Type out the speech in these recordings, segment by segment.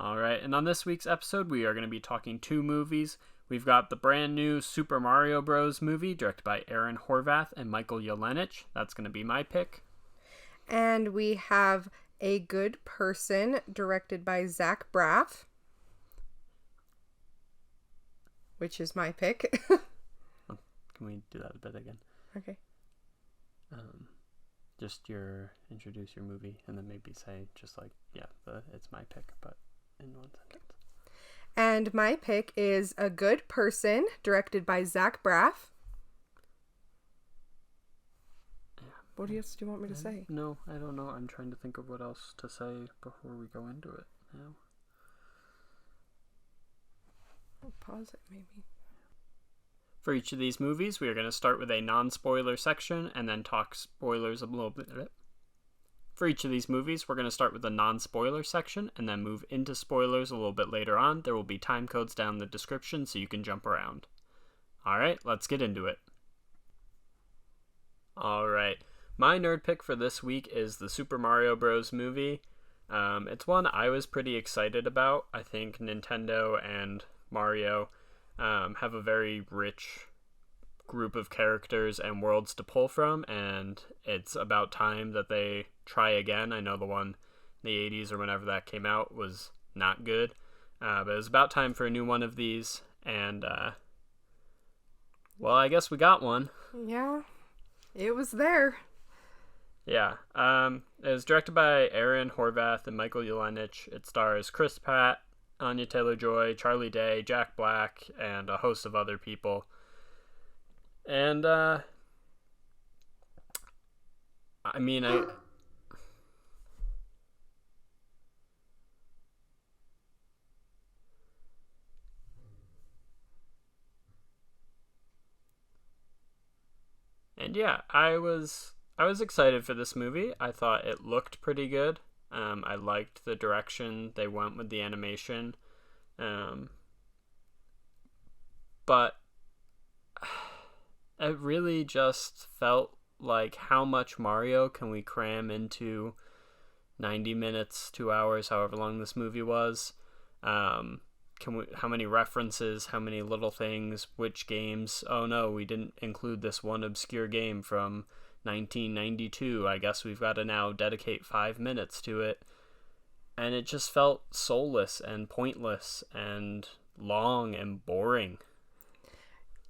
All right, and on this week's episode, we are going to be talking two movies. We've got the brand new Super Mario Bros. Movie, directed by Aaron Horvath and Michael Yelenich. That's going to be my pick. And we have A Good Person, directed by Zach Braff, which is my pick. Can we do that a bit again? Okay. Just introduce your movie, and then maybe say just like, it's my pick, but in one sentence. And my pick is A Good Person, directed by Zach Braff. Yeah. What else do you want me to say? No, I don't know. I'm trying to think of what else to say before we go into it now. I'll pause it, maybe. For each of these movies, we are going to start with a non-spoiler section and then talk spoilers a little bit. For each of these movies, we're going to start with a non-spoiler section and then move into spoilers a little bit later on. There will be time codes down in the description so you can jump around. Alright, let's get into it. Alright, my nerd pick for this week is the Super Mario Bros. Movie. It's one I was pretty excited about. I think Nintendo and Mario have a very rich group of characters and worlds to pull from, and it's about time that they try again. I know the one in the 80s or whenever that came out was not good, but it was about time for a new one of these, and well, I guess we got one. Yeah, it was there. Yeah, it was directed by Aaron Horvath and Michael Yelenich. It stars Chris Pratt, Anya Taylor-Joy, Charlie Day, Jack Black, and a host of other people. And, I was excited for this movie. I thought it looked pretty good. I liked the direction they went with the animation. But it really just felt like, how much Mario can we cram into 90 minutes, 2 hours, however long this movie was? How many references, how many little things, which games? Oh no, we didn't include this one obscure game from 1992. I guess we've got to now dedicate 5 minutes to it. And it just felt soulless and pointless and long and boring.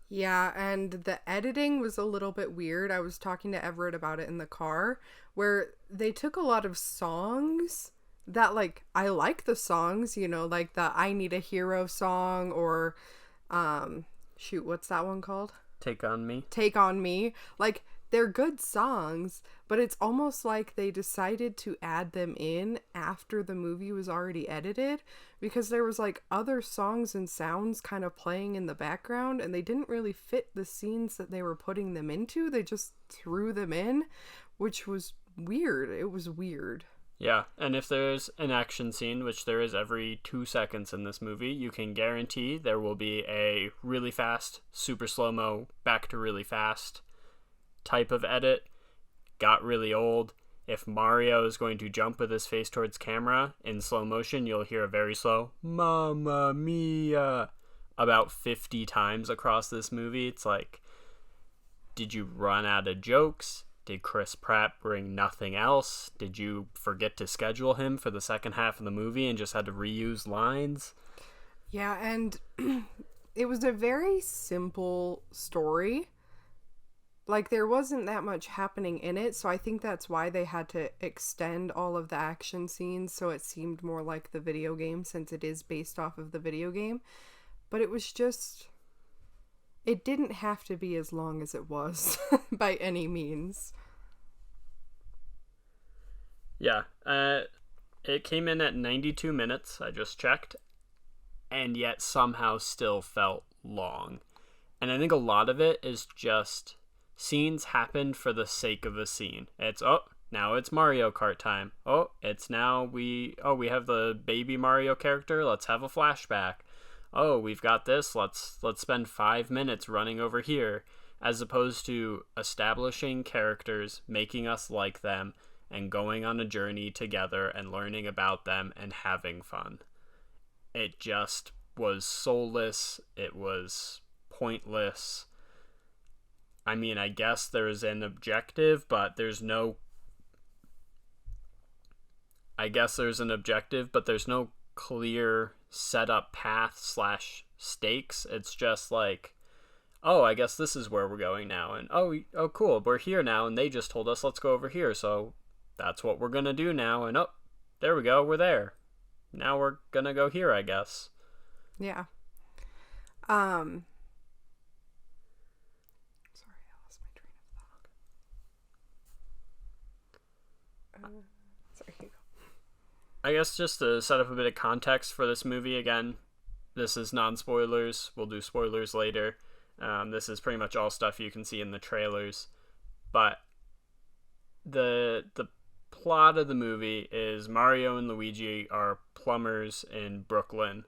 Yeah, and the editing was a little bit weird. I was talking to Everett about it in the car, where they took a lot of songs that, like, I like the songs, like the I Need a Hero song, or what's that one called? Take on Me. Take on Me. Like, they're good songs, but it's almost like they decided to add them in after the movie was already edited, because there was like other songs and sounds kind of playing in the background, and they didn't really fit the scenes that they were putting them into. They just threw them in, which was weird. It was weird. Yeah, and if there's an action scene, which there is every 2 seconds in this movie, you can guarantee there will be a really fast, super slow-mo, back to really fast type of edit. Got really old. If Mario is going to jump with his face towards camera in slow motion, you'll hear a very slow "Mamma Mia" about 50 times across this movie. It's like, did you run out of jokes? Did Chris Pratt bring nothing else? Did you forget to schedule him for the second half of the movie and just had to reuse lines? Yeah, and it was a very simple story. Like, there wasn't that much happening in it, so I think that's why they had to extend all of the action scenes so it seemed more like the video game, since it is based off of the video game. But it was just... it didn't have to be as long as it was, by any means. Yeah, it came in at 92 minutes, I just checked, and yet somehow still felt long. And I think a lot of it is just... scenes happened for the sake of a scene. It's, now it's Mario Kart time. It's now we have the baby Mario character. Let's have a flashback. We've got this. Let's spend 5 minutes running over here, as opposed to establishing characters, making us like them, and going on a journey together and learning about them and having fun. it just was soulless. It was pointless. I mean, I guess there's an objective, but there's no clear setup path / stakes. It's just like, oh, I guess this is where we're going now, and oh cool, we're here now, and they just told us let's go over here, so that's what we're gonna do now, and oh, there we go, we're there. Now we're gonna go here, I guess. Yeah. Sorry, I lost my train of thought. Sorry. I guess just to set up a bit of context for this movie, again, this is non-spoilers. We'll do spoilers later. This is pretty much all stuff you can see in the trailers. But the plot of the movie is Mario and Luigi are plumbers in Brooklyn,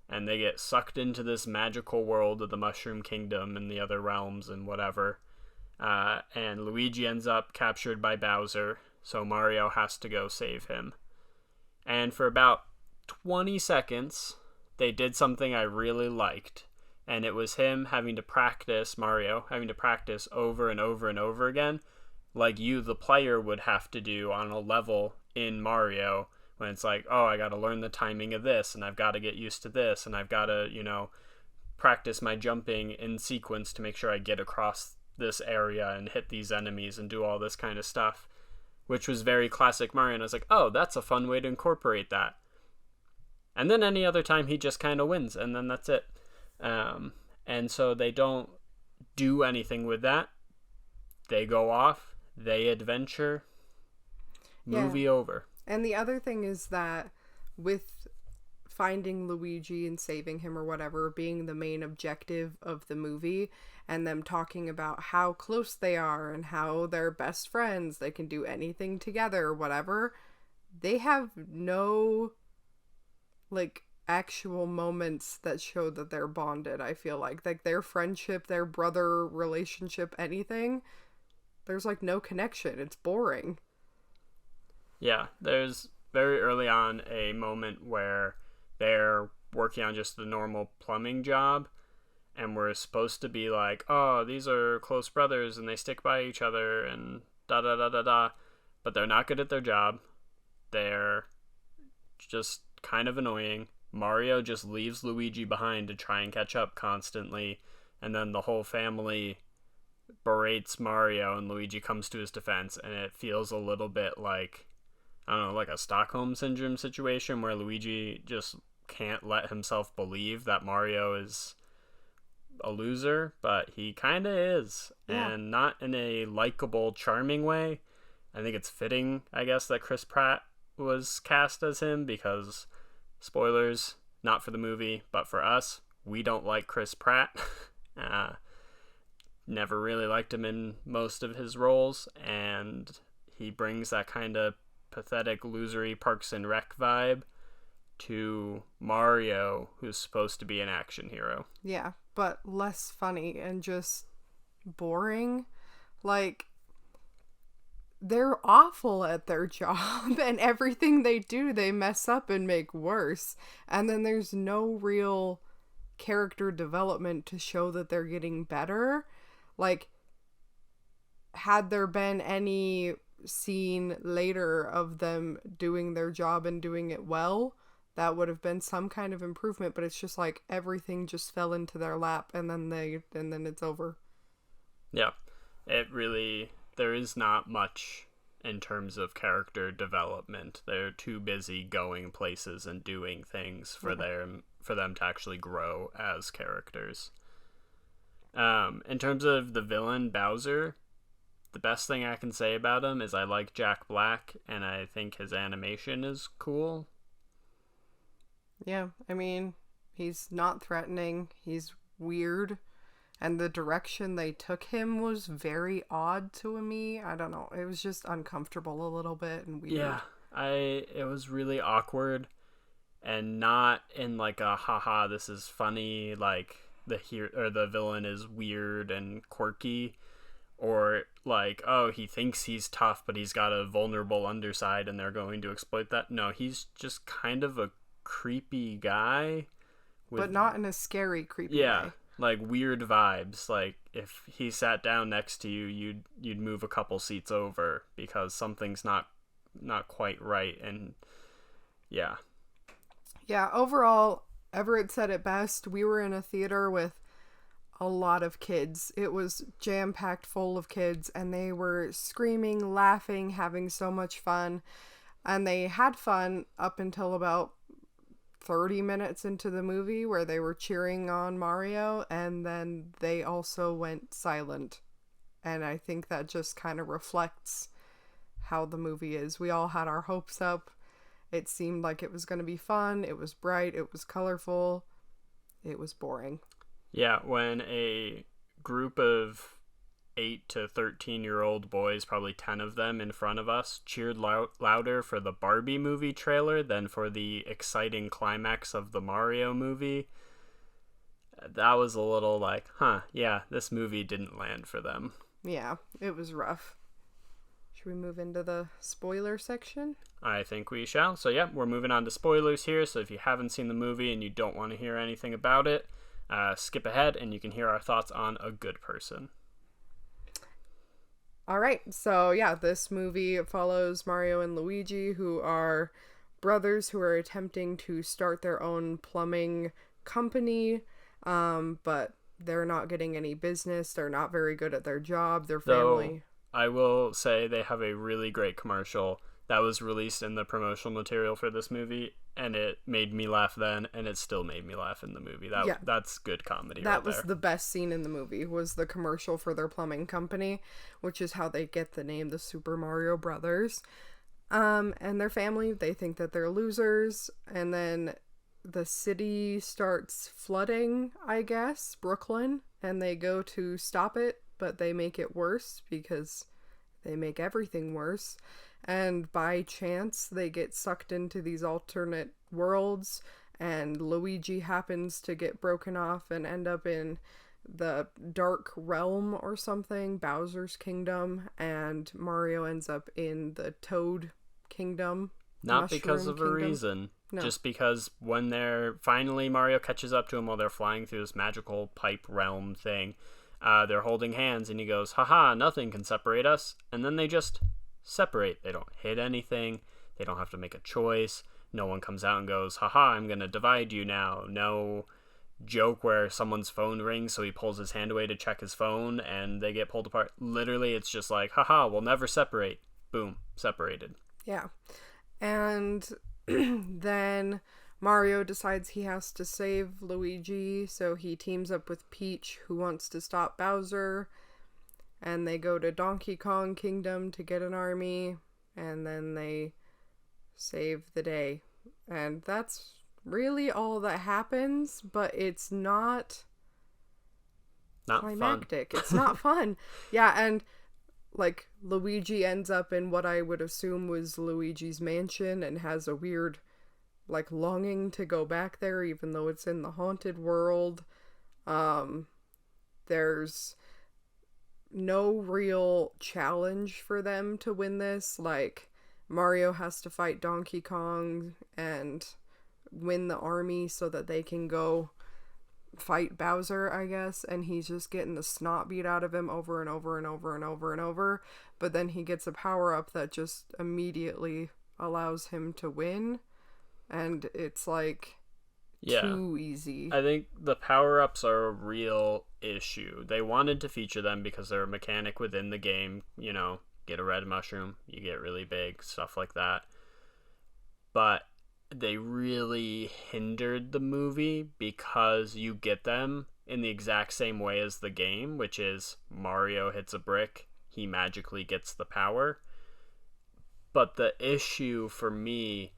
and they get sucked into this magical world of the Mushroom Kingdom and the other realms and whatever. And Luigi ends up captured by Bowser, so Mario has to go save him. And for about 20 seconds, they did something I really liked. And it was him having to practice, Mario, having to practice over and over and over again, like you, the player, would have to do on a level in Mario, when it's like, oh, I gotta learn the timing of this, and I've gotta get used to this, and I've gotta, practice my jumping in sequence to make sure I get across this area and hit these enemies and do all this kind of stuff, which was very classic Mario, and I was like, oh, that's a fun way to incorporate that. And then any other time he just kind of wins, and then that's it. And so they don't do anything with that. They go off, they adventure, movie over. And the other thing is that with finding Luigi and saving him or whatever being the main objective of the movie, and them talking about how close they are and how they're best friends, they can do anything together or whatever, they have no actual moments that show that they're bonded. I feel like their friendship, their brother relationship, anything, there's no connection. It's boring. Yeah, there's very early on a moment where they're working on just the normal plumbing job, and we're supposed to be like, oh, these are close brothers and they stick by each other and da da da da da, but they're not good at their job. They're just kind of annoying. Mario just leaves Luigi behind to try and catch up constantly, and then the whole family berates Mario, and Luigi comes to his defense, and it feels a little bit like, I don't know, like a Stockholm Syndrome situation where Luigi just can't let himself believe that Mario is a loser, but he kind of is. Yeah. And not in a likable, charming way. I think it's fitting, I guess, that Chris Pratt was cast as him, because spoilers, not for the movie, but for us, we don't like Chris Pratt. Never really liked him in most of his roles, and he brings that kind of pathetic, losery Parks and Rec vibe to Mario, who's supposed to be an action hero. Yeah, but less funny and just boring. They're awful at their job, and everything they do, they mess up and make worse. And then there's no real character development to show that they're getting better. Had there been any scene later of them doing their job and doing it well, that would have been some kind of improvement, but it's just everything just fell into their lap, and then it's over. Yeah. There is not much in terms of character development. They're too busy going places and doing things for them to actually grow as characters. In terms of the villain, Bowser, the best thing I can say about him is I like Jack Black, and I think his animation is cool. Yeah, I mean, he's not threatening. He's weird. And the direction they took him was very odd to me. I don't know. It was just uncomfortable a little bit and weird. Yeah, it was really awkward, and not in a haha, this is funny, the villain is weird and quirky, or oh, he thinks he's tough, but he's got a vulnerable underside and they're going to exploit that. No, he's just kind of a creepy guy. But not in a scary, creepy yeah, way. like weird vibes. Like if he sat down next to you, you'd move a couple seats over because something's not quite right. And yeah. Yeah, overall, Everett said it best. We were in a theater with a lot of kids. It was jam-packed full of kids, and they were screaming, laughing, having so much fun. And they had fun up until about 30 minutes into the movie where they were cheering on Mario, and then they also went silent. And I think that just kind of reflects how the movie is. We all had our hopes up. It seemed like it was going to be fun. It was bright. It was colorful. It was boring. Yeah, when a group of 8 to 13-year-old boys, probably 10 of them in front of us, cheered louder for the Barbie movie trailer than for the exciting climax of the Mario movie, that was a little like, yeah, this movie didn't land for them. Yeah, it was rough. Should we move into the spoiler section? I think we shall. So yeah, we're moving on to spoilers here, so if you haven't seen the movie and you don't want to hear anything about it, skip ahead and you can hear our thoughts on A Good Person. All right, so yeah, this movie follows Mario and Luigi, who are brothers who are attempting to start their own plumbing company, but they're not getting any business. They're not very good at their job. Their family... I will say they have a really great commercial that was released in the promotional material for this movie, and it made me laugh then, and it still made me laugh in the movie. That's good comedy. That was the best scene in the movie, was the commercial for their plumbing company, which is how they get the name the Super Mario Brothers. And their family, they think that they're losers, and then the city starts flooding, I guess, Brooklyn, and they go to stop it, but they make it worse because they make everything worse. And by chance, they get sucked into these alternate worlds, and Luigi happens to get broken off and end up in the Dark Realm or something, Bowser's Kingdom, and Mario ends up in the Toad Kingdom. Not because of a reason. No. Just because when finally Mario catches up to him while they're flying through this magical pipe realm thing, they're holding hands, and he goes, haha, nothing can separate us. And then they just separate. They don't hit anything. They don't have to make a choice. No one comes out and goes, haha, I'm going to divide you now. No joke where someone's phone rings, so he pulls his hand away to check his phone, and they get pulled apart. Literally, it's just like, haha, we'll never separate. Boom, separated. Yeah. And then Mario decides he has to save Luigi, so he teams up with Peach, who wants to stop Bowser, and they go to Donkey Kong Kingdom to get an army, and then they save the day. And that's really all that happens, but it's not climactic. Fun. It's not fun. Yeah, and like Luigi ends up in what I would assume was Luigi's mansion and has a weird like longing to go back there even though it's in the haunted world. There's no real challenge for them to win this. Like Mario has to fight Donkey Kong and win the army so that they can go fight Bowser, I guess, and he's just getting the snot beat out of him over and over and over and over and over, but then he gets a power-up that just immediately allows him to win, and it's like too easy. I think the power-ups are a real issue. They wanted to feature them because they're a mechanic within the game, you know, get a red mushroom, you get really big, stuff like that. But they really hindered the movie because you get them in the exact same way as the game, which is Mario hits a brick, he magically gets the power. But the issue for me,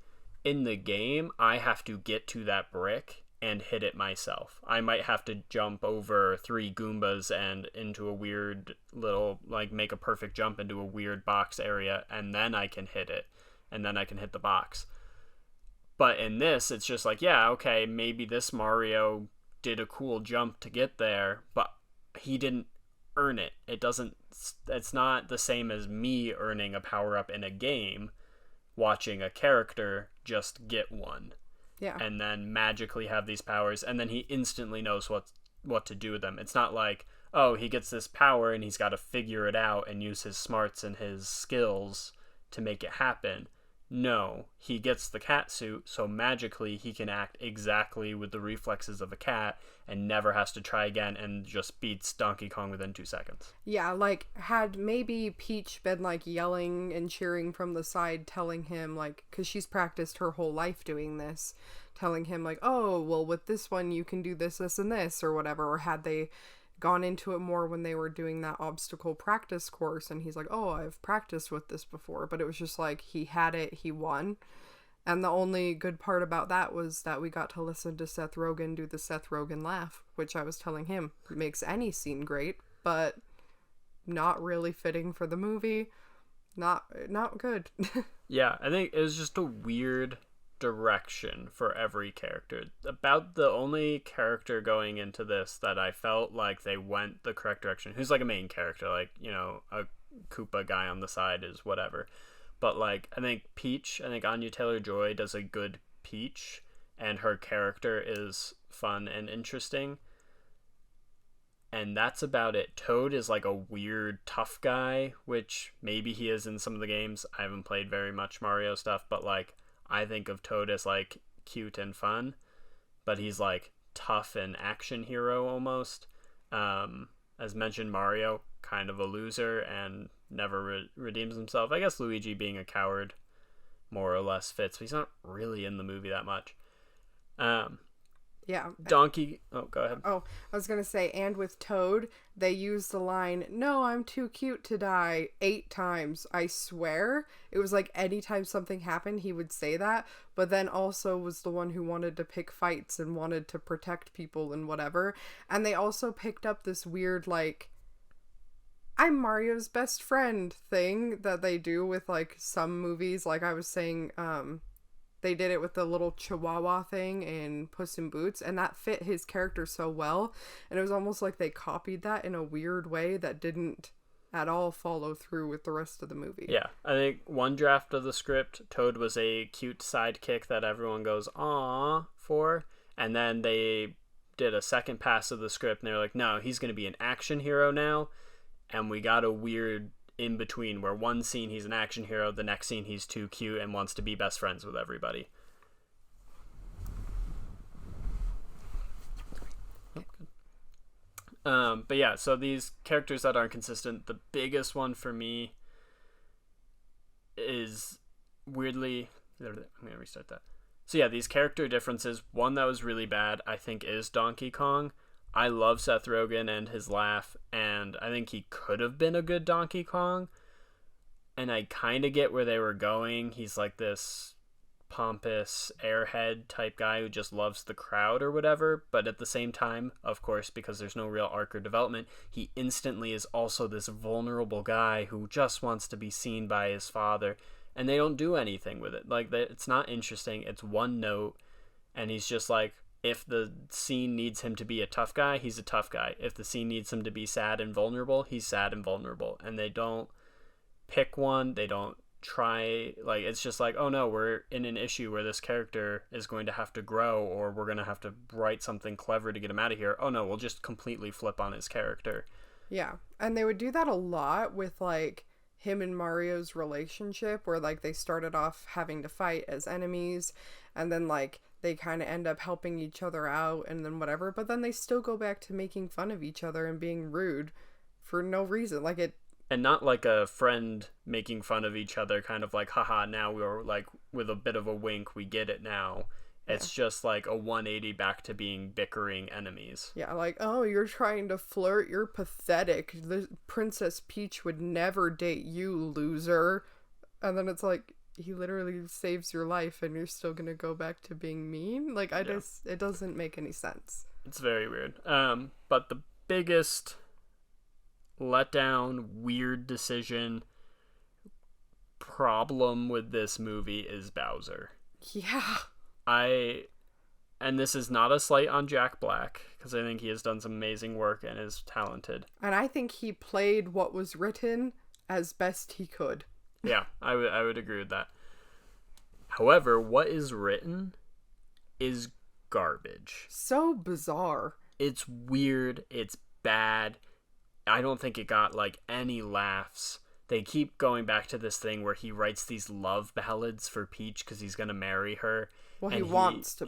in the game, I have to get to that brick and hit it myself. I might have to jump over 3 Goombas and into a weird little, like, make a perfect jump into a weird box area, and then I can hit it, and then I can hit the box. But in this, it's just like, yeah, okay, maybe this Mario did a cool jump to get there, but he didn't earn it. It's not the same as me earning a power-up in a game, watching a character just get one. Yeah. and then magically have these powers, and then he instantly knows what to do with them. It's not like, oh, he gets this power and he's got to figure it out and use his smarts and his skills to make it happen. No, he gets the cat suit, so magically he can act exactly with the reflexes of a cat and never has to try again, and just beats Donkey Kong within 2 seconds. Yeah, like, had maybe Peach been, like, yelling and cheering from the side, telling him, like, because she's practiced her whole life doing this, telling him, like, oh, well, with this one you can do this, this, and this, or whatever, or had they gone into it more when they were doing that obstacle practice course, and he's like, oh, I've practiced with this before, but it was just like, he had it, he won. And the only good part about that was that we got to listen to Seth Rogen do the Seth Rogen laugh, which I was telling him makes any scene great, but not really fitting for the movie. Not good. Yeah, I think it was just a weird direction for every character. About the only character going into this that I felt like they went the correct direction, who's like a main character, like, you know, a Koopa guy on the side is whatever. But, like, I think Peach, I think Anya Taylor-Joy does a good Peach, and her character is fun and interesting. And that's about it. Toad is like a weird, tough guy, which maybe he is in some of the games. I haven't played very much Mario stuff, but, like, I think of Toad as, like, cute and fun. But he's, like, tough and action hero almost. As mentioned, Mario, kind of a loser and never redeems himself. I guess Luigi being a coward more or less fits, but he's not really in the movie that much. Yeah. Donkey... Oh, go ahead. Oh, I was going to say, and with Toad, they use the line, no, I'm too cute to die, 8 times. I swear. It was like anytime something happened, he would say that, but then also was the one who wanted to pick fights and wanted to protect people and whatever. And they also picked up this weird, like, I'm Mario's best friend thing that they do with, like, some movies. Like I was saying, they did it with the little Chihuahua thing in Puss in Boots, and that fit his character so well. And it was almost like they copied that in a weird way that didn't at all follow through with the rest of the movie. Yeah, I think one draft of the script, Toad was a cute sidekick that everyone goes, "Aw," for. And then they did a second pass of the script, and they were like, no, he's going to be an action hero now. And we got a weird in between where one scene he's an action hero, the next scene he's too cute and wants to be best friends with everybody. But yeah, so these characters that aren't consistent, the biggest one for me is weirdly... I'm going to restart that. So yeah, these character differences, one that was really bad, I think, is Donkey Kong. I love Seth Rogen and his laugh, and I think he could have been a good Donkey Kong. And I kind of get where they were going. He's like this pompous airhead type guy who just loves the crowd or whatever. But at the same time, of course, because there's no real arc or development, he instantly is also this vulnerable guy who just wants to be seen by his father. And they don't do anything with it. Like, it's not interesting. It's one note. And he's just like, if the scene needs him to be a tough guy, he's a tough guy. If the scene needs him to be sad and vulnerable, he's sad and vulnerable. And they don't pick one. They don't try. Like, it's just like, oh no, we're in an issue where this character is going to have to grow, or we're going to have to write something clever to get him out of here. Oh no, we'll just completely flip on his character. Yeah. And they would do that a lot with, like, him and Mario's relationship, where, like, they started off having to fight as enemies, and then, like, they kind of end up helping each other out and then whatever, but then they still go back to making fun of each other and being rude for no reason. Like, it... And not like a friend making fun of each other, kind of like, haha, now we're like, with a bit of a wink, we get it now. It's just like a 180 back to being bickering enemies. Yeah, like, oh, you're trying to flirt, you're pathetic. The Princess Peach would never date you, loser. And then it's like, he literally saves your life and you're still gonna go back to being mean? Like, it doesn't make any sense. It's very weird. But the biggest letdown, weird decision, problem with this movie is Bowser. Yeah. And this is not a slight on Jack Black, because I think he has done some amazing work and is talented. And I think he played what was written as best he could. Yeah, I would agree with that. However, what is written is garbage. So bizarre. It's weird. It's bad. I don't think it got like any laughs. They keep going back to this thing where he writes these love ballads for Peach because he's gonna marry her. Well, and he wants to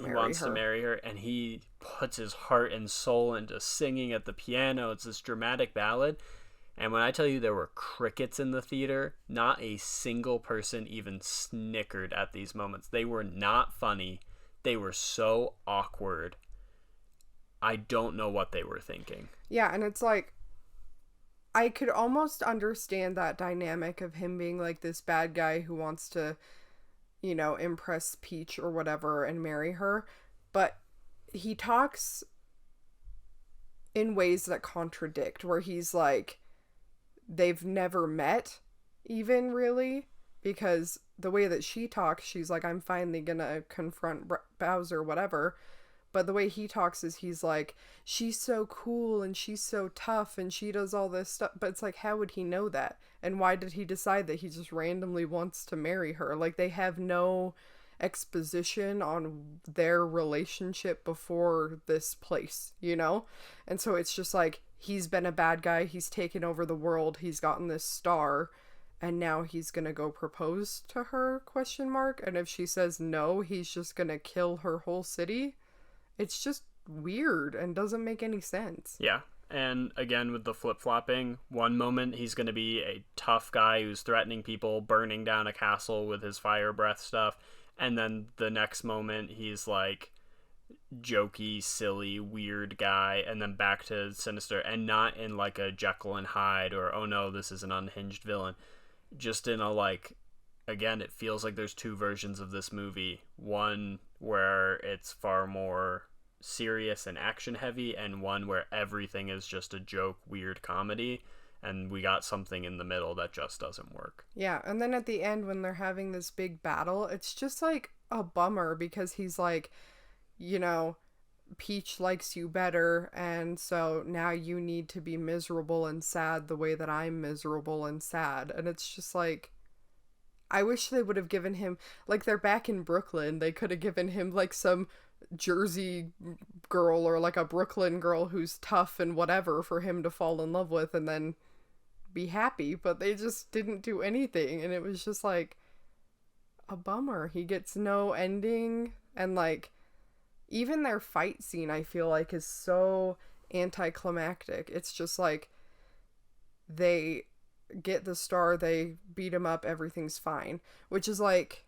marry her, and he puts his heart and soul into singing at the piano. It's this dramatic ballad. And when I tell you there were crickets in the theater, not a single person even snickered at these moments. They were not funny. They were so awkward. I don't know what they were thinking. Yeah, and it's like, I could almost understand that dynamic of him being like this bad guy who wants to, you know, impress Peach or whatever and marry her. But he talks in ways that contradict, where he's like, they've never met even, really, because the way that she talks, she's like, I'm finally gonna confront Bowser, whatever. But the way he talks is he's like, she's so cool and she's so tough and she does all this stuff. But it's like, how would he know that? And why did he decide that he just randomly wants to marry her? Like, they have no exposition on their relationship before this place, you know? And so it's just like, he's been a bad guy, he's taken over the world, he's gotten this star, and now he's gonna go propose to her, ? And if she says no, he's just gonna kill her whole city. It's just weird and doesn't make any sense. Yeah. And again, with the flip-flopping, one moment he's going to be a tough guy who's threatening people, burning down a castle with his fire breath stuff. And then the next moment he's like jokey, silly, weird guy. And then back to sinister, and not in like a Jekyll and Hyde or, oh no, this is an unhinged villain. Just in a like, again, it feels like there's two versions of this movie. One where it's far more serious and action heavy, and one where everything is just a joke, weird comedy, and we got something in the middle that just doesn't work. Yeah, and then at the end when they're having this big battle, it's just like a bummer, because he's like, you know, Peach likes you better, and so now you need to be miserable and sad the way that I'm miserable and sad. And it's just like, I wish they would have given him, like, they're back in Brooklyn, they could have given him like some Jersey girl or like a Brooklyn girl who's tough and whatever for him to fall in love with and then be happy. But they just didn't do anything, and it was just like a bummer. He gets no ending, and like even their fight scene, I feel like, is so anticlimactic. It's just like, they get the star, they beat him up, everything's fine, which is like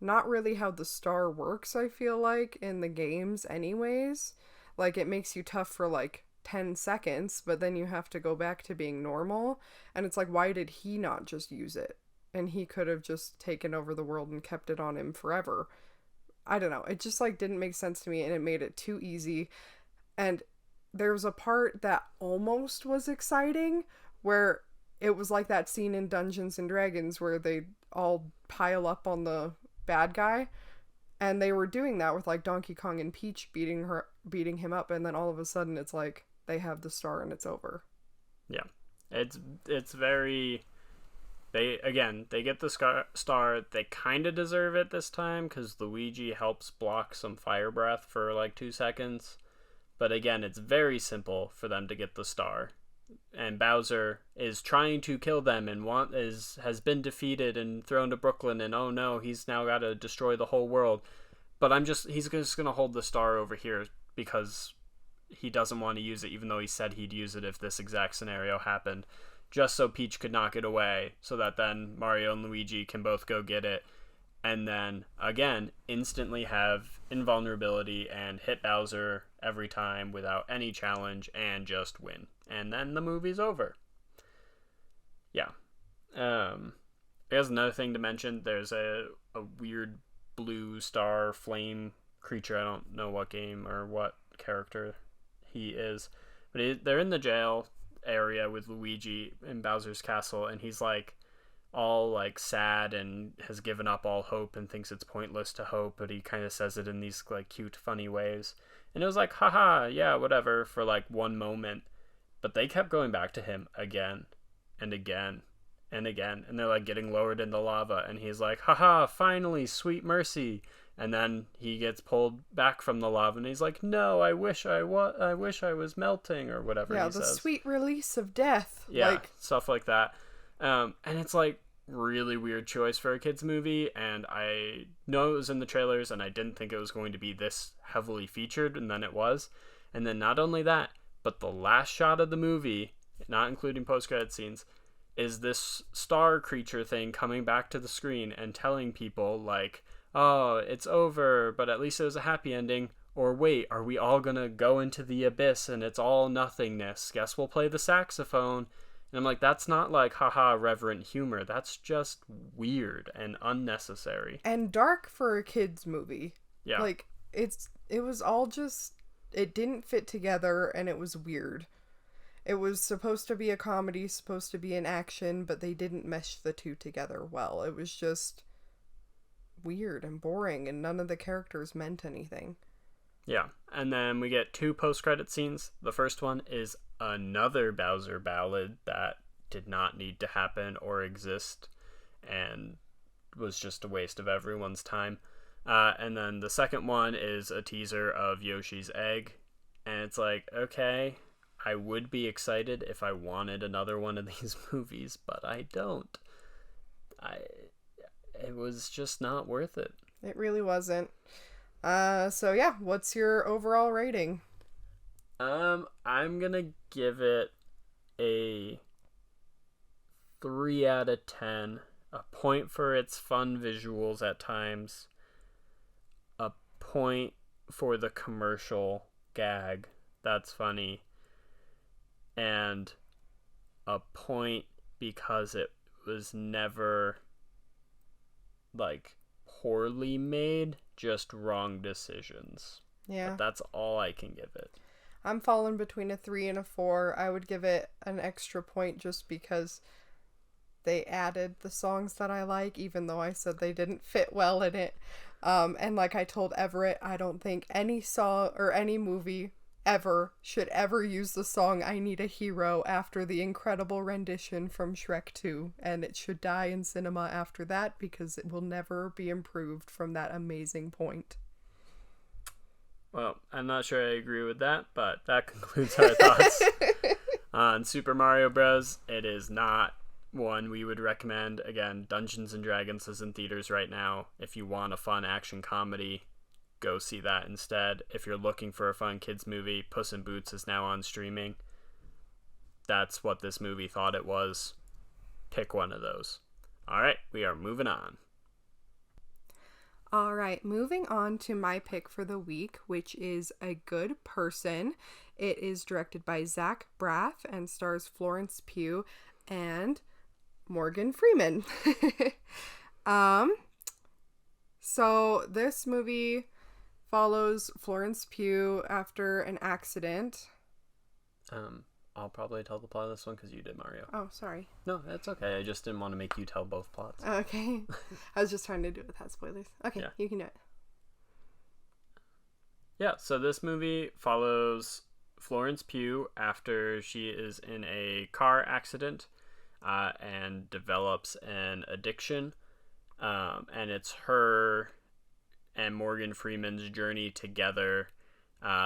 not really how the star works, I feel like, in the games anyways. Like, it makes you tough for like 10 seconds, but then you have to go back to being normal. And it's like, why did he not just use it? And he could have just taken over the world and kept it on him forever. I don't know. It just like didn't make sense to me, and it made it too easy. And there was a part that almost was exciting, where it was like that scene in Dungeons and Dragons where they all pile up on the bad guy, and they were doing that with like Donkey Kong and Peach beating him up, and then all of a sudden it's like they have the star and it's over. Yeah, it's very, they get the star. They kind of deserve it this time because Luigi helps block some fire breath for like 2 seconds, but again, it's very simple for them to get the star. And Bowser is trying to kill them and has been defeated and thrown to Brooklyn, and oh no, he's now got to destroy the whole world. But he's just going to hold the star over here because he doesn't want to use it, even though he said he'd use it if this exact scenario happened, just so Peach could knock it away, so that then Mario and Luigi can both go get it, and then again instantly have invulnerability and hit Bowser every time without any challenge and just win. And then the movie's over. Yeah. There's another thing to mention. There's a weird blue star flame creature. I don't know what game or what character he is. But they're in the jail area with Luigi in Bowser's castle. And he's like all like sad and has given up all hope and thinks it's pointless to hope. But he kind of says it in these like cute, funny ways. And it was like, haha, yeah, whatever, for like one moment. But they kept going back to him again and again and again. And they're like getting lowered into lava. And he's like, haha, finally, sweet mercy. And then he gets pulled back from the lava, and he's like, "No, I wish I was melting," or whatever he says. Yeah, the sweet release of death. Yeah, stuff like that. And it's like really weird choice for a kids movie, and I know it was in the trailers, and I didn't think it was going to be this heavily featured, and then it was. And then not only that, but the last shot of the movie, not including post-credit scenes, is this star creature thing coming back to the screen and telling people like, "Oh, it's over, but at least it was a happy ending." Or wait, are we all gonna go into the abyss and it's all nothingness? Guess we'll play the saxophone. And I'm like, that's not like, haha, reverent humor. That's just weird and unnecessary. And dark for a kid's movie. Yeah. Like, it was all just, it didn't fit together, and it was weird. It was supposed to be a comedy, supposed to be an action, but they didn't mesh the two together well. It was just weird and boring, and none of the characters meant anything. Yeah, and then we get 2 post-credit scenes. The first one is another Bowser ballad that did not need to happen or exist and was just a waste of everyone's time. And then the second one is a teaser of Yoshi's Egg, and it's like, okay, I would be excited if I wanted another one of these movies, but I don't. It was just not worth it. It really wasn't. So yeah, what's your overall rating? I'm gonna give it a 3 out of 10. A point for its fun visuals at times. A point for the commercial gag that's funny. And a point because it was never like poorly made, just wrong decisions. Yeah. But that's all I can give it. I'm falling between a 3 and a 4. I would give it an extra point just because they added the songs that I like, even though I said they didn't fit well in it. And like I told Everett, I don't think any song or any movie should ever use the song "I Need a Hero" after the incredible rendition from Shrek 2, and it should die in cinema after that because it will never be improved from that amazing point. Well, I'm not sure I agree with that, but that concludes our thoughts on Super Mario Bros. It is not one we would recommend. Again, Dungeons & Dragons is in theaters right now. If you want a fun action comedy, go see that instead. If you're looking for a fun kids movie, Puss in Boots is now on streaming. That's what this movie thought it was. Pick one of those. All right, we are moving on. All right, moving on to my pick for the week, which is A Good Person. It is directed by Zach Braff and stars Florence Pugh and Morgan Freeman. So this movie follows Florence Pugh after an accident. I'll probably tell the plot of this one because you did Mario. Oh, sorry. No, that's okay. I just didn't want to make you tell both plots. Okay. I was just trying to do it without spoilers. Okay, yeah. You can do it. Yeah, so this movie follows Florence Pugh after she is in a car accident and develops an addiction. And it's her and Morgan Freeman's journey together,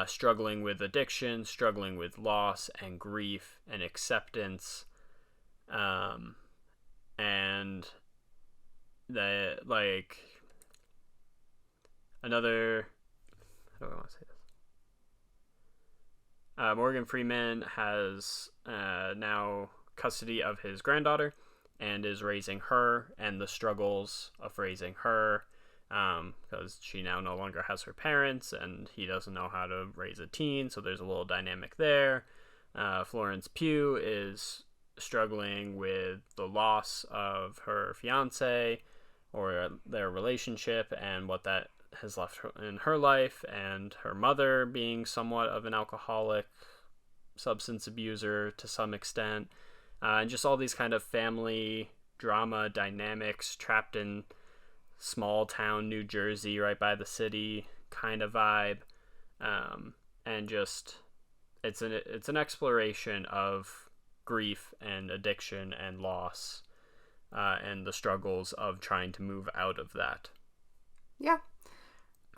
struggling with addiction, struggling with loss and grief and acceptance, and another, how do I want to say this? Morgan Freeman has now custody of his granddaughter and is raising her, and the struggles of raising her, because she now no longer has her parents and he doesn't know how to raise a teen, so there's a little dynamic there. Florence Pugh is struggling with the loss of her fiance or their relationship and what that has left in her life, and her mother being somewhat of an alcoholic, substance abuser to some extent, and just all these kind of family drama dynamics trapped in small town New Jersey right by the city kind of vibe, and just it's an exploration of grief and addiction and loss, and the struggles of trying to move out of that. Yeah.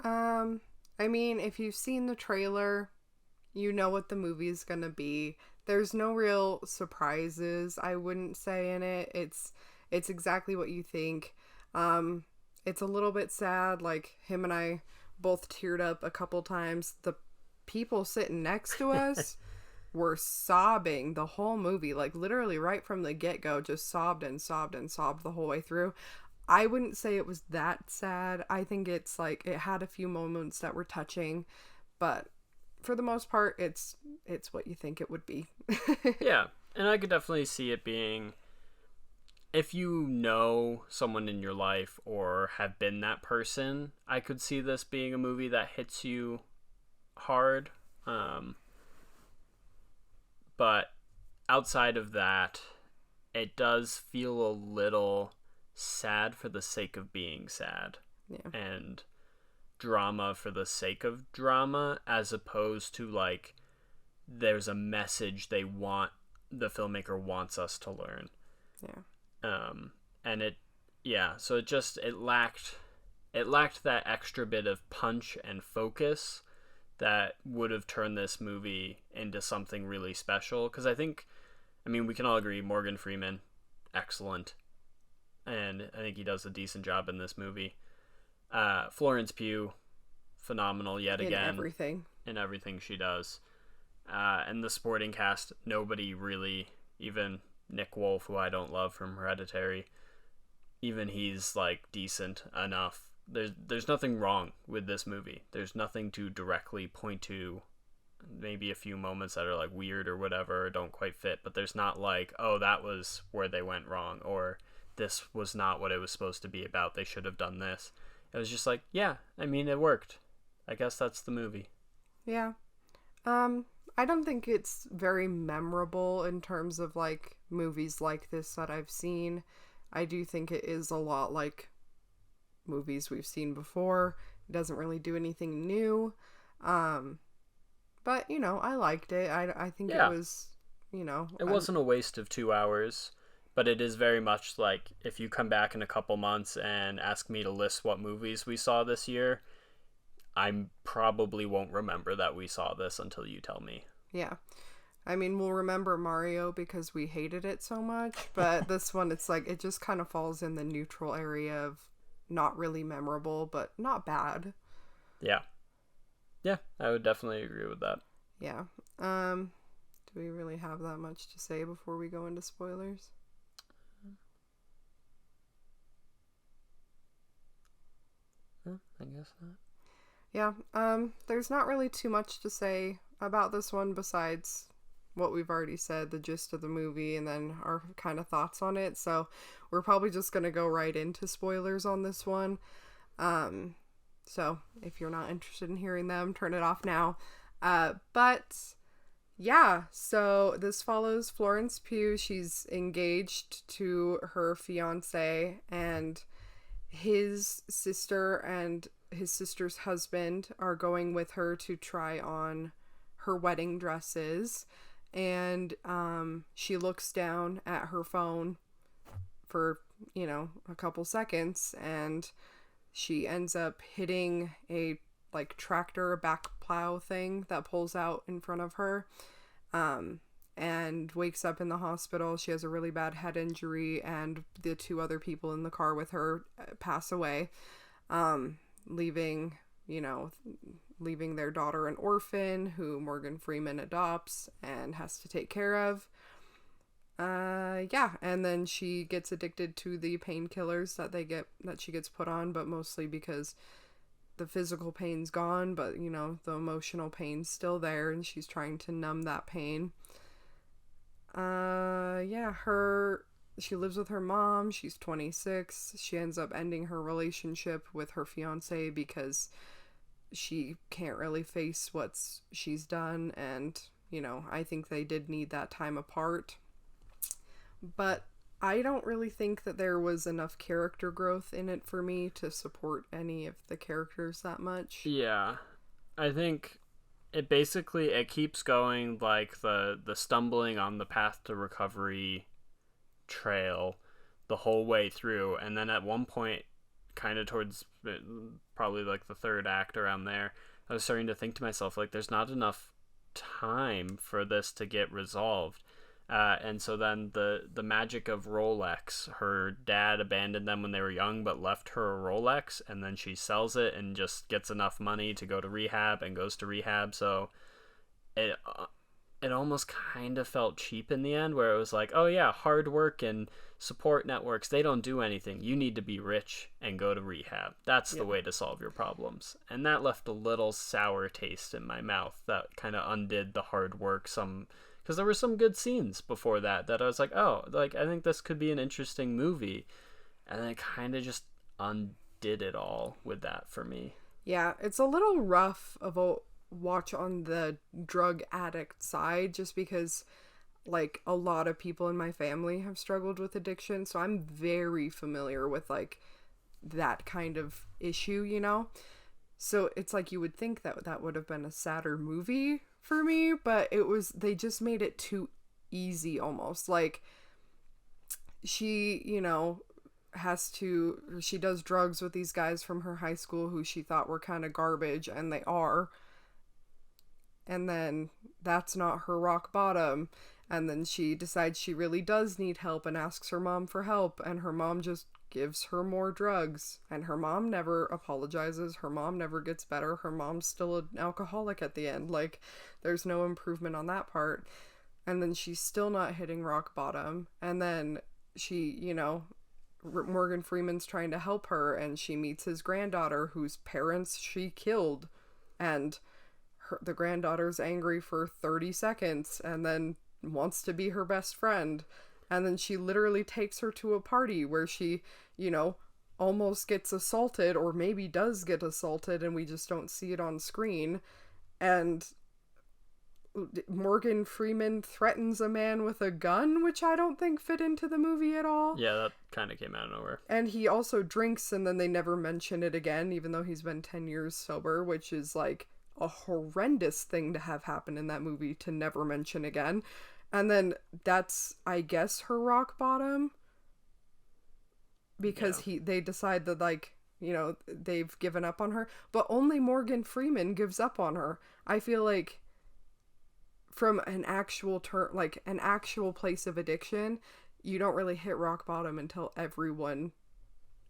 I mean, if you've seen the trailer, you know what the movie is gonna be. There's no real surprises, I wouldn't say, in it. It's exactly what you think. Um, it's a little bit sad. Like, him and I both teared up a couple times. The people sitting next to us were sobbing the whole movie, like literally right from the get-go, just sobbed and sobbed and sobbed the whole way through. I wouldn't say it was that sad. I think it's like it had a few moments that were touching, but for the most part it's what you think it would be. Yeah, and I could definitely see it being, if you know someone in your life or have been that person, I could see this being a movie that hits you hard. But outside of that, it does feel a little sad for the sake of being sad. Yeah. And drama for the sake of drama, as opposed to like there's a message the filmmaker wants us to learn. Yeah. And so it lacked that extra bit of punch and focus that would have turned this movie into something really special. Because I mean, we can all agree Morgan Freeman, excellent, and I think he does a decent job in this movie. Florence Pugh, phenomenal yet again in everything she does. And the supporting cast, nobody really, even Nick Wolf, who I don't love from Hereditary, even he's like decent enough. There's nothing wrong with this movie. There's nothing to directly point to. Maybe a few moments that are like weird or whatever, or don't quite fit, but there's not like, oh, that was where they went wrong, or this was not what it was supposed to be about. They should have done this. It was just like, yeah, I mean, it worked. I guess that's the movie. Yeah. I don't think it's very memorable in terms of like movies like this that I've seen. I do think it is a lot like movies we've seen before. It doesn't really do anything new. But, I liked it. I think it was, It wasn't a waste of 2 hours, but it is very much like if you come back in a couple months and ask me to list what movies we saw this year, I probably won't remember that we saw this until you tell me. Yeah. I mean, we'll remember Mario because we hated it so much, but this one, it's like, it just kind of falls in the neutral area of not really memorable, but not bad. Yeah. Yeah, I would definitely agree with that. Yeah. Do we really have that much to say before we go into spoilers? I guess not. Yeah. There's not really too much to say about this one besides what we've already said, the gist of the movie, and then our kind of thoughts on it. So we're probably just going to go right into spoilers on this one. So if you're not interested in hearing them, turn it off now. But yeah, so this follows Florence Pugh. She's engaged to her fiance, and his sister and his sister's husband are going with her to try on her wedding dresses. And she looks down at her phone for, a couple seconds, and she ends up hitting a tractor, back plow thing that pulls out in front of her, and wakes up in the hospital. She has a really bad head injury, and the two other people in the car with her pass away, leaving their daughter an orphan who Morgan Freeman adopts and has to take care of. And then she gets addicted to the painkillers that she gets put on, but mostly because the physical pain's gone, but the emotional pain's still there, and she's trying to numb that pain. She lives with her mom. She's 26. She ends up ending her relationship with her fiance because she can't really face what she's done, and I think they did need that time apart. But I don't really think that there was enough character growth in it for me to support any of the characters that much. Yeah. I think it keeps going like the stumbling on the path to recovery trail the whole way through, and then at one point kind of towards probably like the third act around there, I was starting to think to myself, like, there's not enough time for this to get resolved. And so then the magic of Rolex, her dad abandoned them when they were young but left her a Rolex, and then she sells it and just gets enough money to go to rehab and goes to rehab. So it almost kind of felt cheap in the end, where it was like, oh yeah, hard work and support networks, they don't do anything. You need to be rich and go to rehab. That's the way to solve your problems. And that left a little sour taste in my mouth. That kind of undid the hard work some, because there were some good scenes before that I was like, oh, like, I think this could be an interesting movie. And then it kind of just undid it all with that for me. Yeah, it's a little rough of a watch on the drug addict side, just because like a lot of people in my family have struggled with addiction, so I'm very familiar with like that kind of issue, you know? So it's like you would think that that would have been a sadder movie for me, but it was, they just made it too easy almost. Like she, you know, she does drugs with these guys from her high school who she thought were kind of garbage, and they are. And then that's not her rock bottom. And then she decides she really does need help and asks her mom for help. And her mom just gives her more drugs. And her mom never apologizes. Her mom never gets better. Her mom's still an alcoholic at the end. Like, there's no improvement on that part. And then she's still not hitting rock bottom. And then she, you know, Morgan Freeman's trying to help her. And she meets his granddaughter whose parents she killed. And the granddaughter's angry for 30 seconds and then wants to be her best friend. And then she literally takes her to a party where she, you know, almost gets assaulted, or maybe does get assaulted, and we just don't see it on screen. And Morgan Freeman threatens a man with a gun, which I don't think fit into the movie at all. Yeah, that kind of came out of nowhere. And he also drinks, and then they never mention it again, even though he's been 10 years sober, which is like a horrendous thing to have happen in that movie to never mention again. And then that's, I guess, her rock bottom, because they decide that, like, you know, they've given up on her, but only Morgan Freeman gives up on her. I feel like from an actual like an actual place of addiction, you don't really hit rock bottom until everyone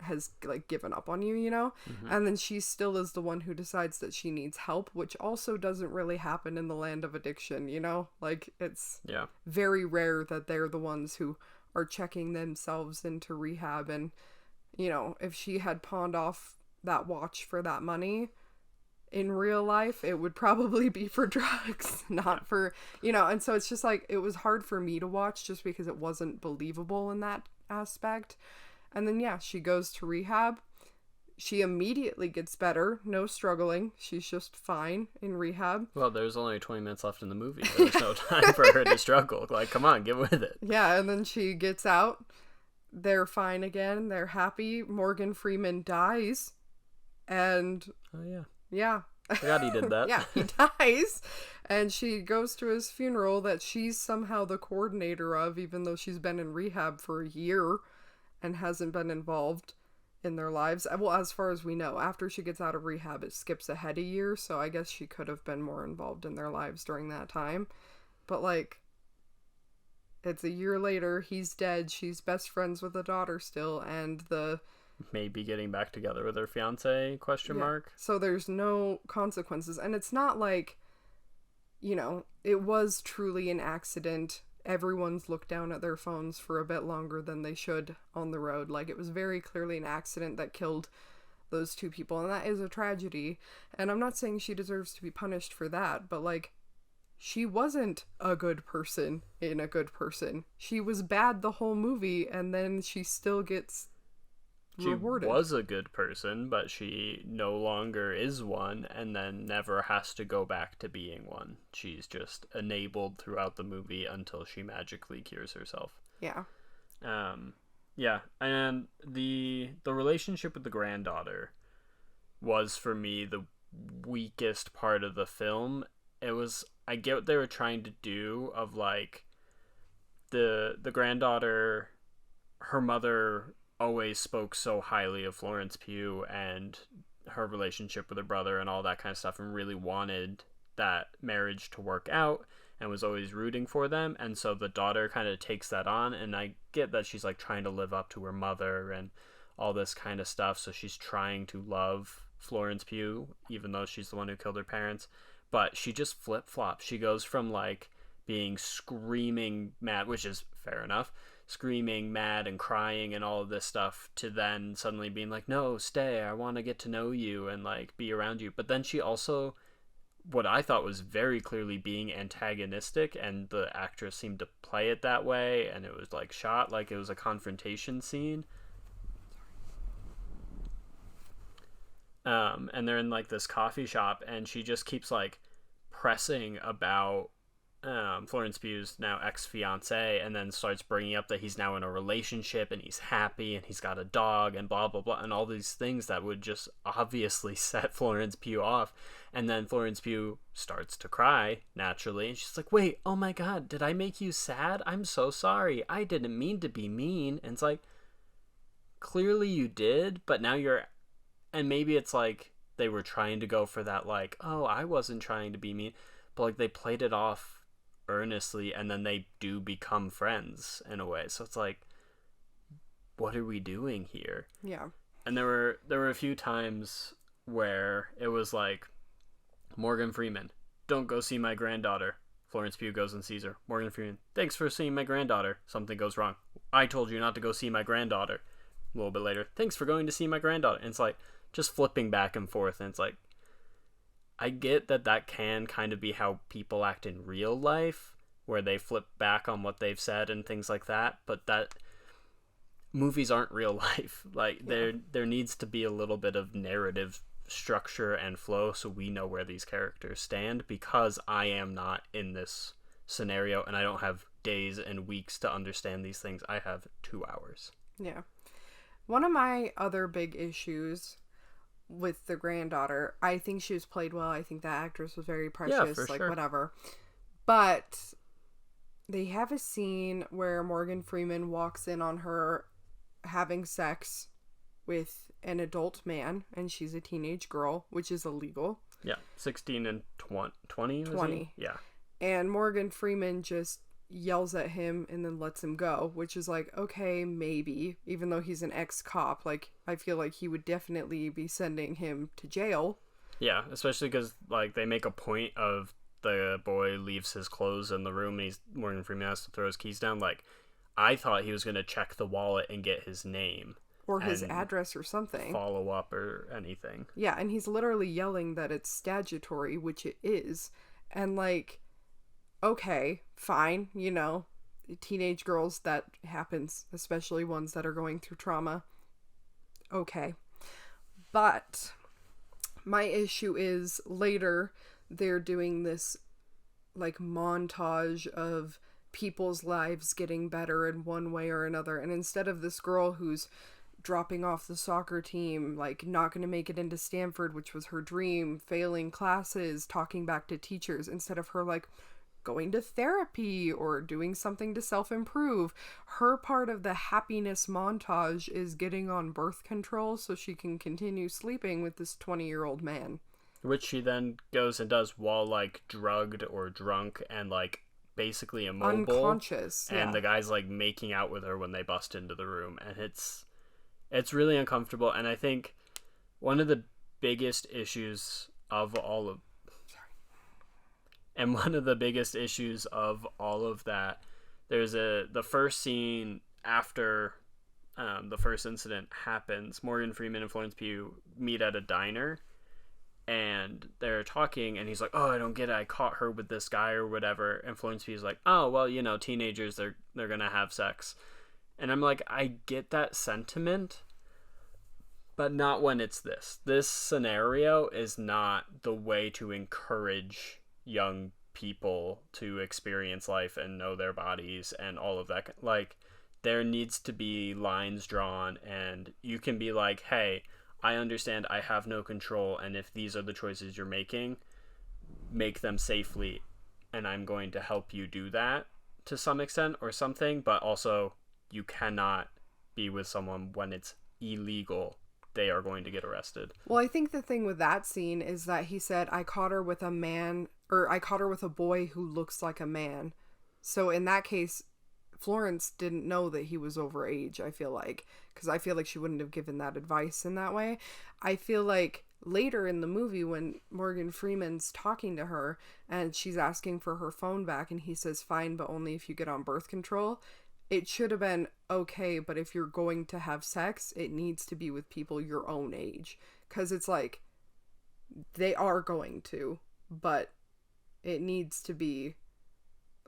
has like given up on you, you know? Mm-hmm. And then she still is the one who decides that she needs help, which also doesn't really happen in the land of addiction, you know? Like, it's very rare that they're the ones who are checking themselves into rehab. And, you know, if she had pawned off that watch for that money in real life, it would probably be for drugs, not for, you know? And so it's just like, it was hard for me to watch just because it wasn't believable in that aspect. And then, yeah, she goes to rehab. She immediately gets better. No struggling. She's just fine in rehab. Well, there's only 20 minutes left in the movie. There's no time for her to struggle. Like, come on, get with it. Yeah, and then she gets out. They're fine again. They're happy. Morgan Freeman dies. And... oh, yeah. Yeah. I forgot he did that. Yeah, he dies. And she goes to his funeral that she's somehow the coordinator of, even though she's been in rehab for a year and hasn't been involved in their lives. Well, as far as we know, after she gets out of rehab, it skips ahead a year, so I guess she could have been more involved in their lives during that time. But, like, it's a year later, he's dead, she's best friends with the daughter still, and the... maybe getting back together with her fiance, question mark. So there's no consequences, and it's not like, you know, it was truly an accident. Everyone's looked down at their phones for a bit longer than they should on the road. Like, it was very clearly an accident that killed those two people, and that is a tragedy. And I'm not saying she deserves to be punished for that, but, like, she wasn't a good person in A Good Person. She was bad the whole movie, and then she still gets rewarded. She was a good person, but she no longer is one, and then never has to go back to being one. She's just enabled throughout the movie until she magically cures herself. Yeah. Yeah, and the relationship with the granddaughter was, for me, the weakest part of the film. It was, I get what they were trying to do, of like the granddaughter, her mother always spoke so highly of Florence Pugh and her relationship with her brother and all that kind of stuff, and really wanted that marriage to work out and was always rooting for them. And so the daughter kind of takes that on, and I get that she's like trying to live up to her mother and all this kind of stuff, so she's trying to love Florence Pugh even though she's the one who killed her parents. But she just flip-flops. She goes from like being screaming mad, which is fair enough, screaming mad and crying and all of this stuff, to then suddenly being like, no, stay, I want to get to know you and like be around you. But then she also, what I thought was very clearly being antagonistic, and the actress seemed to play it that way, and it was like shot like it was a confrontation scene. And they're in like this coffee shop, and she just keeps like pressing about Florence Pugh's now ex-fiance, and then starts bringing up that he's now in a relationship and he's happy and he's got a dog and blah blah blah, and all these things that would just obviously set Florence Pugh off. And then Florence Pugh starts to cry naturally, and she's like, wait, oh my god, did I make you sad? I'm so sorry, I didn't mean to be mean. And it's like, clearly you did, but now you're, and maybe it's like they were trying to go for that like, oh, I wasn't trying to be mean, but like they played it off earnestly, and then they do become friends in a way. So it's like, what are we doing here? Yeah. And there were a few times where it was like, Morgan Freeman, don't go see my granddaughter. Florence Pugh goes and sees her. Morgan Freeman, thanks for seeing my granddaughter. Something goes wrong. I told you not to go see my granddaughter. A little bit later, thanks for going to see my granddaughter. And it's like just flipping back and forth, and it's like, I get that that can kind of be how people act in real life, where they flip back on what they've said and things like that, but that movies aren't real life. Like, there needs to be a little bit of narrative structure and flow so we know where these characters stand, because I am not in this scenario and I don't have days and weeks to understand these things. I have 2 hours. Yeah. One of my other big issues with the granddaughter, I think she was played well. I think that actress was very precious, for like sure. Whatever. But they have a scene where Morgan Freeman walks in on her having sex with an adult man, and she's a teenage girl, which is illegal. Yeah, 16 and 20. 20. Yeah. And Morgan Freeman just yells at him and then lets him go, which is like, okay, maybe, even though he's an ex-cop, like, I feel like he would definitely be sending him to jail. Yeah, especially because like they make a point of the boy leaves his clothes in the room, and Morgan Freeman has to throw his keys down. Like, I thought he was going to check the wallet and get his name or his address or something, follow up or anything. Yeah, and he's literally yelling that it's statutory, which it is. And like, okay, fine, you know, teenage girls, that happens, especially ones that are going through trauma. Okay. But my issue is later they're doing this like montage of people's lives getting better in one way or another, and instead of this girl who's dropping off the soccer team, like not going to make it into Stanford, which was her dream, failing classes, talking back to teachers, instead of her like going to therapy or doing something to self-improve, her part of the happiness montage is getting on birth control so she can continue sleeping with this 20-year-old man. Which she then goes and does while like drugged or drunk and like basically immobile. Unconscious. And the guy's like making out with her when they bust into the room, and it's really uncomfortable. And I think one of the biggest issues of all of that, there's the first scene after the first incident happens. Morgan Freeman and Florence Pugh meet at a diner, and they're talking, and he's like, oh, I don't get it, I caught her with this guy or whatever. And Florence Pugh's like, oh, well, you know, teenagers, they're gonna have sex. And I'm like, I get that sentiment, but not when it's this. This scenario is not the way to encourage young people to experience life and know their bodies and all of that. Like, there needs to be lines drawn, and you can be like, hey, I understand I have no control, and if these are the choices you're making, make them safely, and I'm going to help you do that to some extent or something, but also you cannot be with someone when it's illegal, they are going to get arrested. Well, I think the thing with that scene is that he said, I caught her with a man, or I caught her with a boy who looks like a man. So in that case, Florence didn't know that he was over age, I feel like. Because I feel like she wouldn't have given that advice in that way. I feel like later in the movie when Morgan Freeman's talking to her and she's asking for her phone back and he says, fine, but only if you get on birth control. It should have been, okay, but if you're going to have sex, it needs to be with people your own age. Because it's like, they are going to, but it needs to be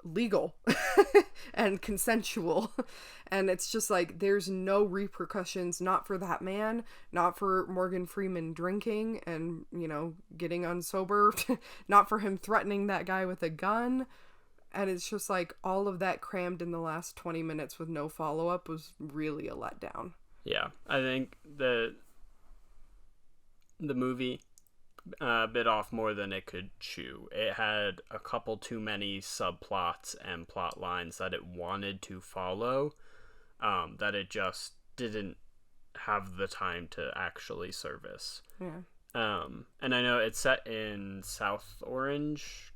legal and consensual. And it's just like, there's no repercussions, not for that man, not for Morgan Freeman drinking and, you know, getting unsober, not for him threatening that guy with a gun. And it's just like all of that crammed in the last 20 minutes with no follow-up was really a letdown. Yeah, I think the movie bit off more than it could chew. It had a couple too many subplots and plot lines that it wanted to follow, that it just didn't have the time to actually service. Yeah. And I know it's set in South Orange.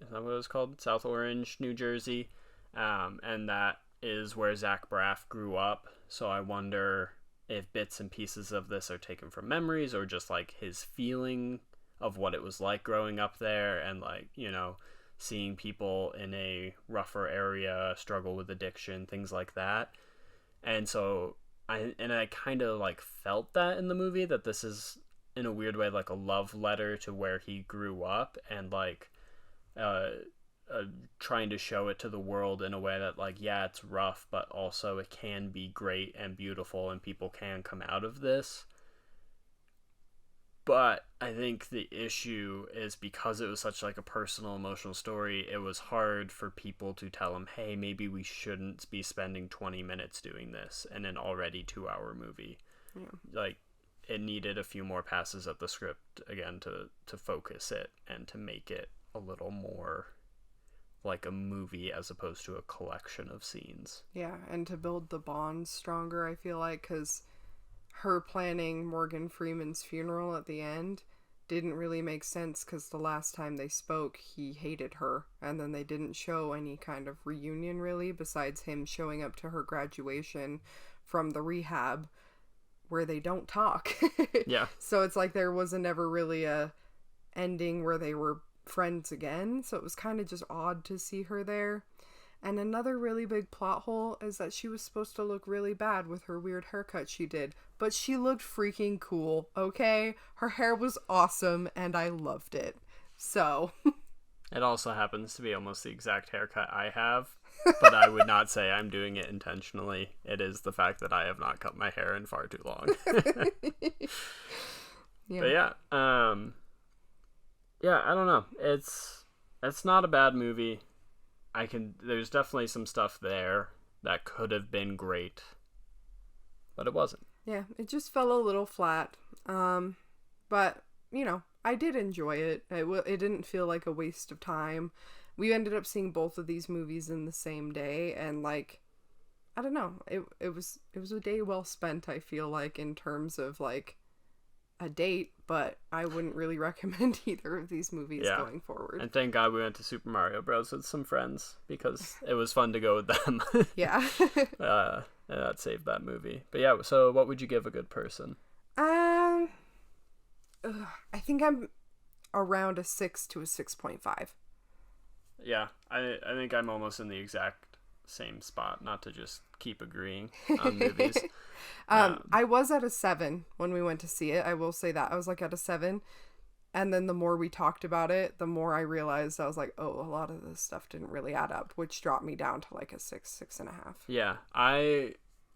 Is that what it was called? South Orange, New Jersey. And that is where Zach Braff grew up. So I wonder if bits and pieces of this are taken from memories or just like his feeling of what it was like growing up there and like, you know, seeing people in a rougher area struggle with addiction, things like that. And so I kind of like felt that in the movie, that this is in a weird way like a love letter to where he grew up and like trying to show it to the world in a way that like, yeah, it's rough, but also it can be great and beautiful and people can come out of this. But I think the issue is because it was such like a personal, emotional story, it was hard for people to tell him, hey, maybe we shouldn't be spending 20 minutes doing this in an already 2-hour movie. Yeah. Like, it needed a few more passes at the script again to focus it and to make it a little more like a movie as opposed to a collection of scenes. Yeah, and to build the bonds stronger, I feel like, because her planning Morgan Freeman's funeral at the end didn't really make sense because the last time they spoke, he hated her, and then they didn't show any kind of reunion really, besides him showing up to her graduation from the rehab where they don't talk. Yeah. So it's like there wasn't ever really a ending where they were friends again, so it was kind of just odd to see her there. And another really big plot hole is that she was supposed to look really bad with her weird haircut she did, but she looked freaking cool, okay? Her hair was awesome and I loved it. So it also happens to be almost the exact haircut I have, but I would not say I'm doing it intentionally. It is the fact that I have not cut my hair in far too long. Yeah. But yeah, yeah, I don't know. It's not a bad movie. There's definitely some stuff there that could have been great, but it wasn't. Yeah, it just fell a little flat. But, you know, I did enjoy it. It didn't feel like a waste of time. We ended up seeing both of these movies in the same day, and like, I don't know, it was a day well spent, I feel like, in terms of like a date, but I wouldn't really recommend either of these movies going forward. And thank God we went to Super Mario Bros. With some friends because it was fun to go with them. Yeah. And that saved that movie. But yeah, so what would you give A Good Person? I think I'm around a 6 to a 6.5. Yeah, I think I'm almost in the exact same spot, not to just keep agreeing on movies. I was at a 7 when we went to see it. I will say that. I was like at a 7. And then the more we talked about it, the more I realized I was like, oh, a lot of this stuff didn't really add up, which dropped me down to like a 6.5. Yeah, I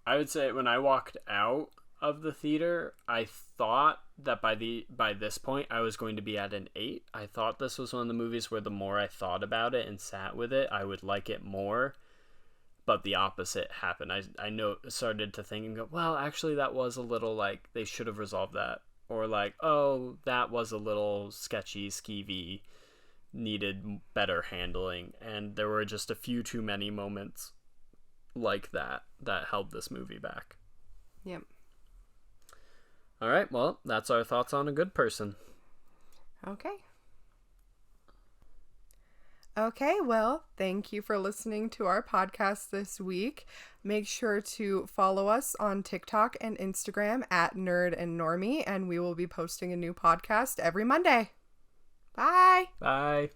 would say when I walked out of the theater, I thought that by this point I was going to be at an 8. I thought this was one of the movies where the more I thought about it and sat with it, I would like it more. But the opposite happened. I started to think, well, actually that was a little like they should have resolved that. Or like, oh, that was a little sketchy, skeevy, needed better handling. And there were just a few too many moments like that held this movie back. Yep. All right, well, that's our thoughts on A Good Person. Okay. Okay, well, thank you for listening to our podcast this week. Make sure to follow us on TikTok and Instagram at Nerd and Normie, and we will be posting a new podcast every Monday. Bye. Bye.